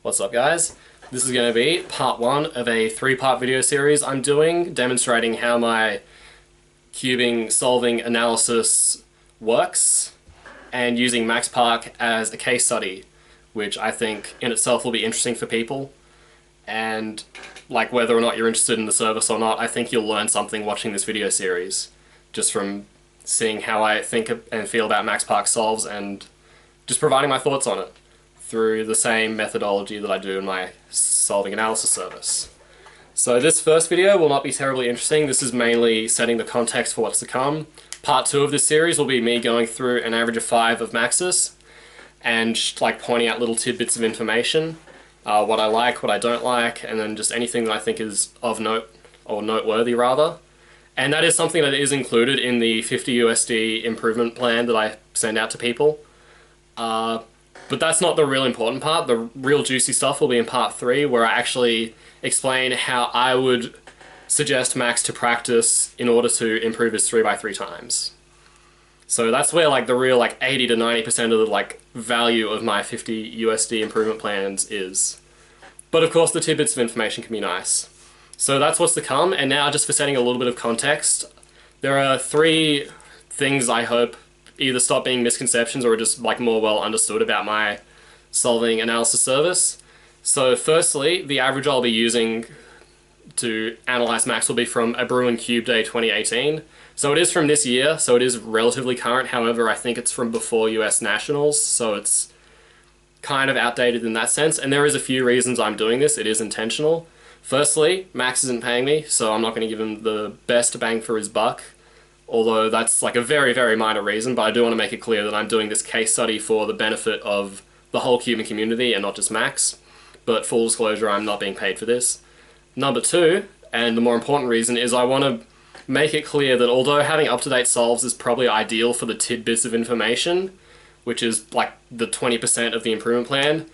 What's up, guys? This is going to be part one of a three-part video series I'm doing demonstrating how my cubing solving analysis works and using MaxPark as a case study, which I think in itself will be interesting for people. And like whether or not you're interested in the service or not, I think you'll learn something watching this video series just from seeing how I think and feel about MaxPark solves and just providing my thoughts on it through the same methodology that I do in my solving analysis service. So this first video will not be terribly interesting. This is mainly setting the context for what's to come. Part 2 of this series will be me going through an average of 5 of Max's and like pointing out little tidbits of information, what I like, what I don't like, and then just anything that I think is of note, or noteworthy rather. And that is something that is included in the 50 USD improvement plan that I send out to people. But that's not the real important part. The real juicy stuff will be in part 3, where I actually explain how I would suggest Max to practice in order to improve his 3x3 times. So that's where like the real like 80 to 90% of the like value of my 50 USD improvement plans is. But of course the tidbits of information can be nice. So that's what's to come, and now just for setting a little bit of context, there are 3 things I hope either stop being misconceptions or just like more well understood about my solving analysis service. So firstly, the average I'll be using to analyze Max will be from a Bruin Cube Day 2018. So it is from this year, so it is relatively current. However, I think it's from before US Nationals, so it's kind of outdated in that sense. And there is a few reasons I'm doing this. It is intentional. Firstly, Max isn't paying me, so I'm not going to give him the best bang for his buck. Although that's like a very, very minor reason, but I do want to make it clear that I'm doing this case study for the benefit of the whole cubing community and not just Max. But full disclosure, I'm not being paid for this. Number 2, and the more important reason, is I want to make it clear that although having up-to-date solves is probably ideal for the tidbits of information, which is like the 20% of the improvement plan,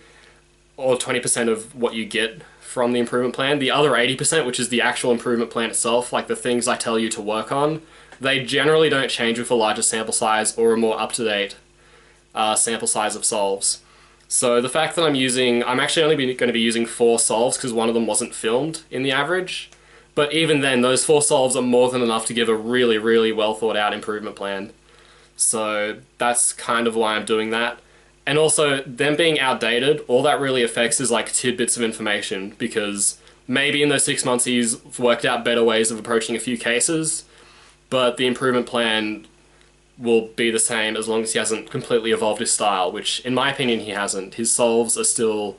or 20% of what you get from the improvement plan, the other 80%, which is the actual improvement plan itself, like the things I tell you to work on, they generally don't change with a larger sample size or a more up-to-date sample size of solves. So the fact that I'm actually only going to be using 4 solves because one of them wasn't filmed in the average, but even then those 4 solves are more than enough to give a really, really well thought out improvement plan. So that's kind of why I'm doing that. And also, them being outdated, all that really affects is like tidbits of information, because maybe in those 6 months he's worked out better ways of approaching a few cases, but the improvement plan will be the same as long as he hasn't completely evolved his style, which in my opinion he hasn't. His solves are still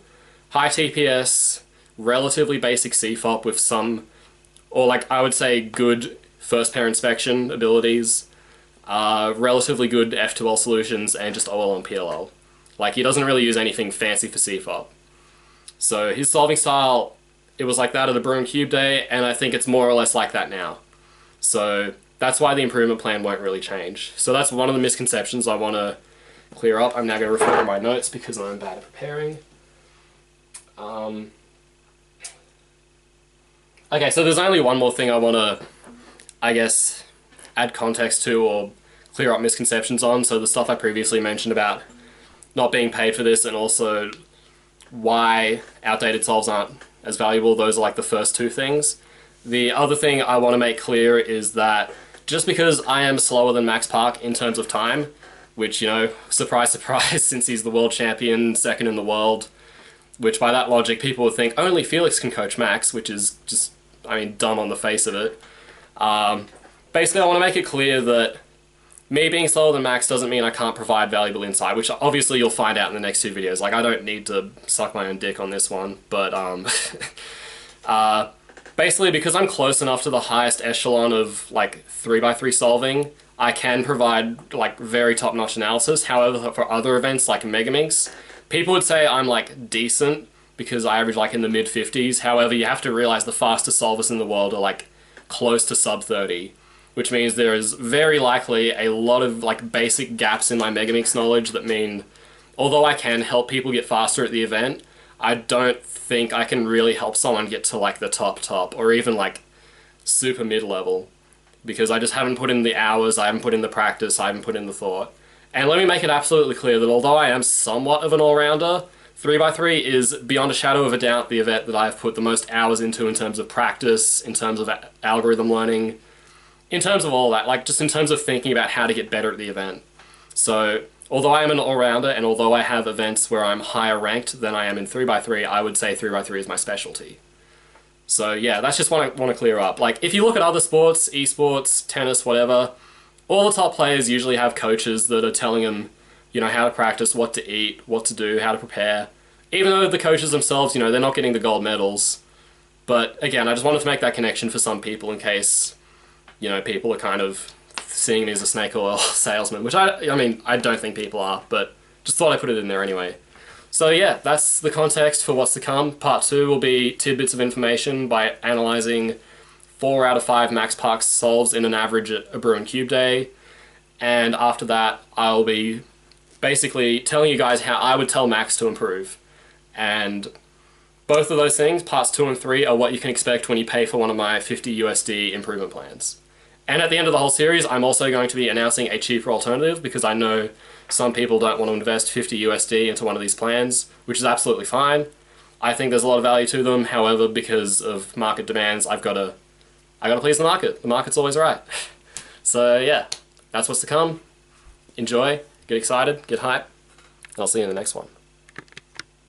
high TPS, relatively basic CFOP with some, or like I would say good first pair inspection abilities, relatively good F2L solutions, and just OL and PLL. Like he doesn't really use anything fancy for CFOP. So his solving style, it was like that of the Bruin Cube Day, and I think it's more or less like that now. So that's why the improvement plan won't really change. So that's one of the misconceptions I want to clear up. I'm now going to refer to my notes because I'm bad at preparing. Okay, so there's only one more thing I want to, I guess, add context to or clear up misconceptions on. So the stuff I previously mentioned about not being paid for this and also why outdated solves aren't as valuable, those are like the first 2 things. The other thing I want to make clear is that just because I am slower than MaxPark in terms of time, which, you know, surprise, surprise, since he's the world champion, second in the world, which by that logic people would think only Felix can coach Max, which is just, I mean, dumb on the face of it. Basically, I want to make it clear that me being slower than Max doesn't mean I can't provide valuable insight, which obviously you'll find out in the next 2 videos. Like, I don't need to suck my own dick on this one, but basically, because I'm close enough to the highest echelon of like 3x3 solving, I can provide like very top-notch analysis. However, for other events like Megaminx, people would say I'm like decent because I average like in the mid-50s. However, you have to realize the fastest solvers in the world are like close to sub 30, which means there is very likely a lot of like basic gaps in my Megaminx knowledge that mean, although I can help people get faster at the event, I don't think I can really help someone get to like the top, or even like super mid-level, because I just haven't put in the hours, I haven't put in the practice, I haven't put in the thought. And let me make it absolutely clear that although I am somewhat of an all-rounder, 3x3 is, beyond a shadow of a doubt, the event that I've put the most hours into in terms of practice, in terms of algorithm learning, in terms of all that, like just in terms of thinking about how to get better at the event. So, although I am an all-rounder, and although I have events where I'm higher ranked than I am in 3x3, I would say 3x3 is my specialty. So yeah, that's just what I want to clear up. Like, if you look at other sports, esports, tennis, whatever, all the top players usually have coaches that are telling them, you know, how to practice, what to eat, what to do, how to prepare. Even though the coaches themselves, you know, they're not getting the gold medals. But again, I just wanted to make that connection for some people in case, you know, people are kind of seeing me as a snake oil salesman, which I mean, I don't think people are, but just thought I'd put it in there anyway. So yeah, that's the context for what's to come. Part 2 will be tidbits of information by analysing 4 out of 5 max park solves in an average at a brew and cube day. And after that, I'll be basically telling you guys how I would tell Max to improve. And both of those things, parts 2 and 3, are what you can expect when you pay for one of my 50 USD improvement plans. And at the end of the whole series, I'm also going to be announcing a cheaper alternative, because I know some people don't want to invest 50 USD into one of these plans, which is absolutely fine. I think there's a lot of value to them. However, because of market demands, I gotta please the market. The market's always right. So yeah, that's what's to come. Enjoy. Get excited, get hype, and I'll see you in the next one.